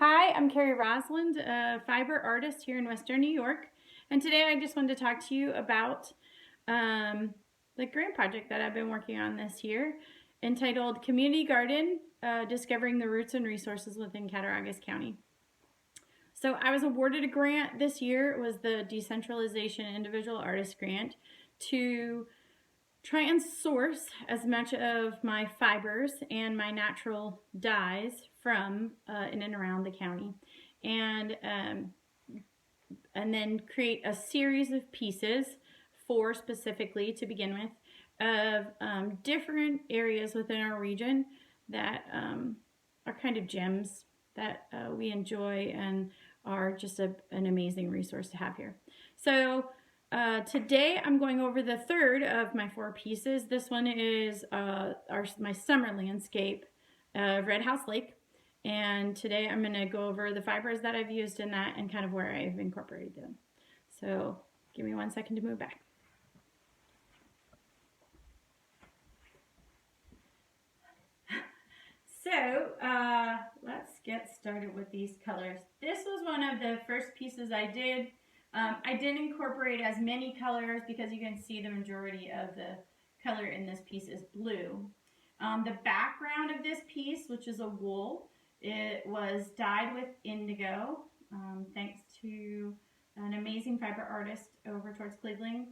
Hi, I'm Carrie Rosland, a fiber artist here in Western New York, and today I just wanted to talk to you about the grant project that I've been working on this year, entitled Community Garden, Discovering the Roots and Resources Within Cattaraugus County. So I was awarded a grant this year. It was the Decentralization Individual Artist Grant to try and source as much of my fibers and my natural dyes from in and around the county, and then create a series of pieces, 4 specifically to begin with, of different areas within our region that are kind of gems that we enjoy and are just an amazing resource to have here. So today I'm going over the third of my 4 pieces. This one is my summer landscape of Red House Lake. And today I'm going to go over the fibers that I've used in that and kind of where I've incorporated them. So give me 1 second to move back. So let's get started with these colors. This was one of the first pieces I did. I didn't incorporate as many colors because you can see the majority of the color in this piece is blue. The background of this piece, which is a wool, it was dyed with indigo, thanks to an amazing fiber artist over towards Cleveland,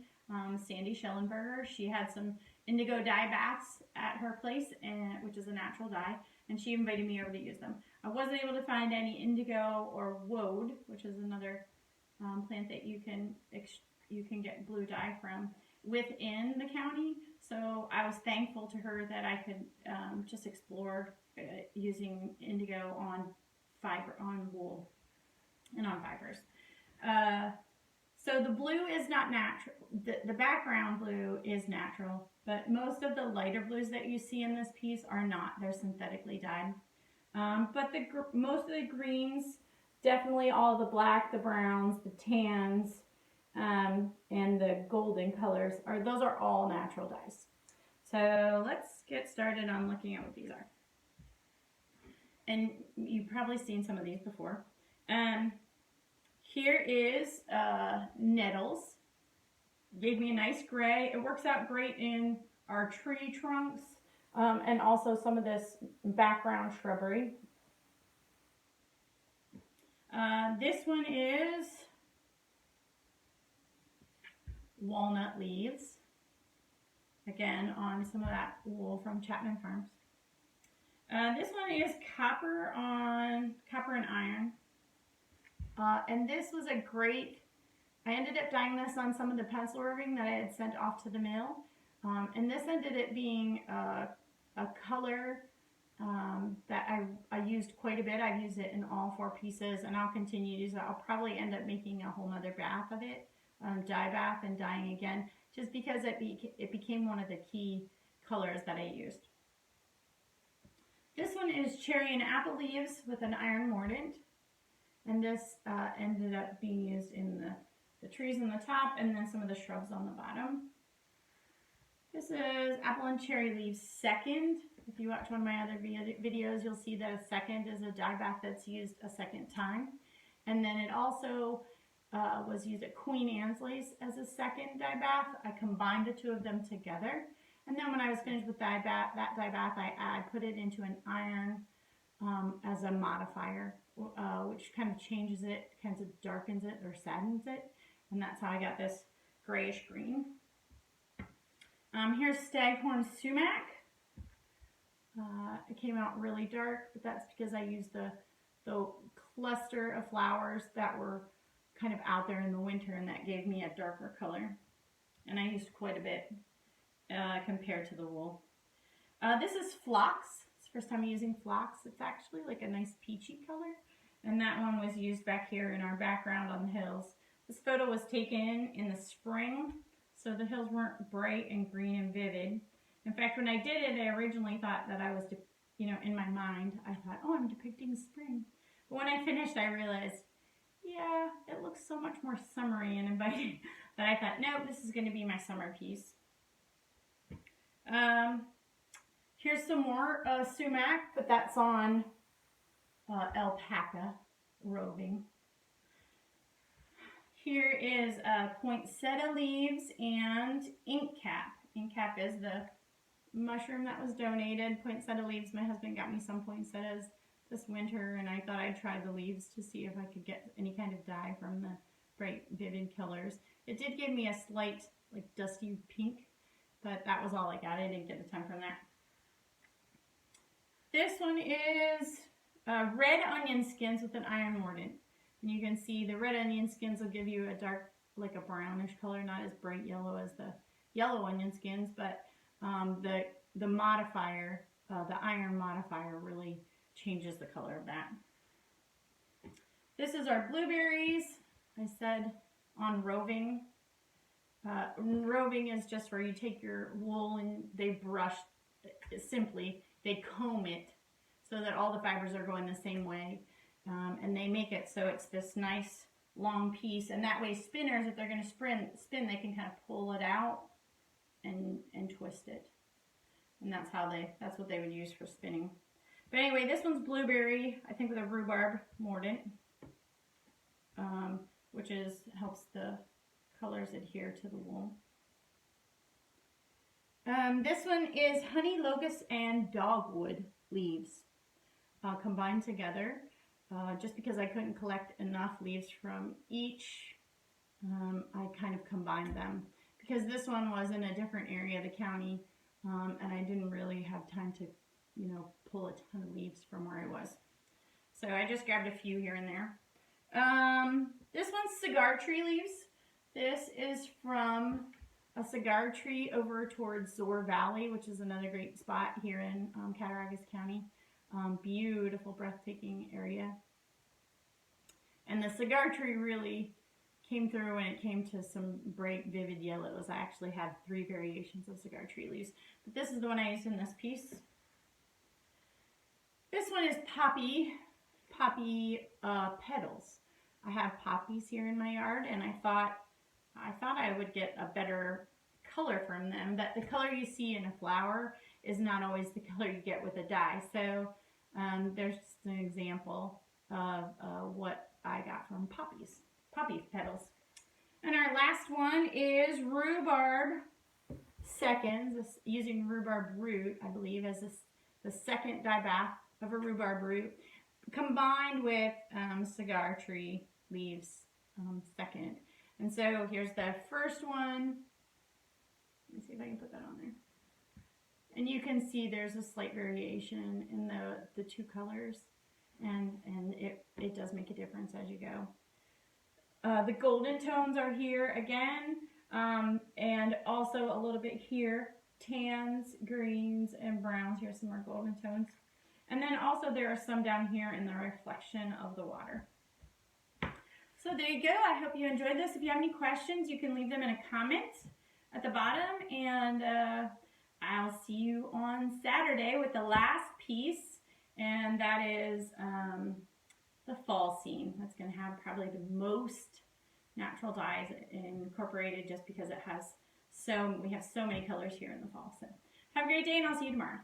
Sandy Schellenberger. She had some indigo dye baths at her place, which is a natural dye, and she invited me over to use them. I wasn't able to find any indigo or woad, which is another plant that you can get blue dye from within the county. So I was thankful to her that I could just explore using indigo on wool and on fibers. So the blue is not natural. The background blue is natural, but most of the lighter blues that you see in this piece are not. They're synthetically dyed. But most of the greens, definitely all the black, the browns, the tans, and the golden colors, those are all natural dyes. So let's get started on looking at what these are. And you've probably seen some of these before. Here is nettles. Gave me a nice gray. It works out great in our tree trunks, and also some of this background shrubbery. This one is walnut leaves. Again, on some of that wool from Chapman Farms. This one is copper and iron. And this was a great, I ended up dyeing this on some of the pencil ribbing that I had sent off to the mill. And this ended up being a color that I used quite a bit. I've used it in all 4 pieces, and I'll continue to use it. I'll probably end up making a whole nother bath of it, dye bath and dyeing again, just because it became one of the key colors that I used. This one is cherry and apple leaves with an iron mordant, and this ended up being used in the trees on the top and then some of the shrubs on the bottom. This is apple and cherry leaves second. If you watch one of my other videos, you'll see that a second is a dye bath that's used a second time. And then it also was used at Queen Annesley's as a second dye bath. I combined the 2 of them together. And then when I was finished with that dye bath, I put it into an iron as a modifier, which kind of changes it, kind of darkens it or saddens it. And that's how I got this grayish green. Here's staghorn sumac. It came out really dark, but that's because I used the cluster of flowers that were kind of out there in the winter, and that gave me a darker color. And I used quite a bit compared to the wool. This is phlox. It's the first time using phlox. It's actually like a nice peachy color. And that one was used back here in our background on the hills. This photo was taken in the spring, so the hills weren't bright and green and vivid. In fact, when I did it, I originally thought that I was, in my mind, I thought, oh, I'm depicting spring. But when I finished, I realized, yeah, it looks so much more summery and inviting that I thought, no, this is going to be my summer piece. Here's some more sumac, but that's on alpaca roving. Here is poinsettia leaves and ink cap. Ink cap is the mushroom that was donated. Poinsettia leaves, my husband got me some poinsettias this winter, and I thought I'd try the leaves to see if I could get any kind of dye from the bright, vivid colors. It did give me a slight, like, dusty pink, but that was all I got. I didn't get a ton from that. This one is red onion skins with an iron mordant. And you can see the red onion skins will give you a dark, like a brownish color, not as bright yellow as the yellow onion skins, but the modifier, the iron modifier, really changes the color of that. This is our blueberries. I said on roving. Roving is just where you take your wool and they brush, simply, they comb it so that all the fibers are going the same way. And they make it so it's this nice long piece, and that way spinners, if they're going to spin, they can kind of pull it out and twist it. And that's what they would use for spinning. But anyway, this one's blueberry, I think with a rhubarb mordant, which helps the colors adhere to the wool. This one is honey locust and dogwood leaves combined together. Just because I couldn't collect enough leaves from each, I kind of combined them. Because this one was in a different area of the county, and I didn't really have time to, pull a ton of leaves from where I was. So I just grabbed a few here and there. This one's cigar tree leaves. This is from a cigar tree over towards Zoar Valley, which is another great spot here in Cattaraugus County. Beautiful, breathtaking area. And the cigar tree really came through when it came to some bright, vivid yellows. I actually have 3 variations of cigar tree leaves, but this is the one I used in this piece. This one is poppy petals. I have poppies here in my yard, and I thought I would get a better color from them, but the color you see in a flower is not always the color you get with a dye. So there's just an example of what I got from poppy petals. And our last one is rhubarb seconds, using rhubarb root, I believe, as the second dye bath of a rhubarb root, combined with cigar tree leaves second. And so here's the first one. Let me see if I can put that on there. And you can see there's a slight variation in the 2 colors, and it does make a difference as you go. The golden tones are here again, and also a little bit here, tans, greens, and browns. Here's some more golden tones. And then also there are some down here in the reflection of the water. So there you go. I hope you enjoyed this. If you have any questions, you can leave them in a comment at the bottom, and I'll see you on Saturday with the last piece, and that is the fall scene. That's going to have probably the most natural dyes incorporated, just because we have so many colors here in the fall. So have a great day, and I'll see you tomorrow.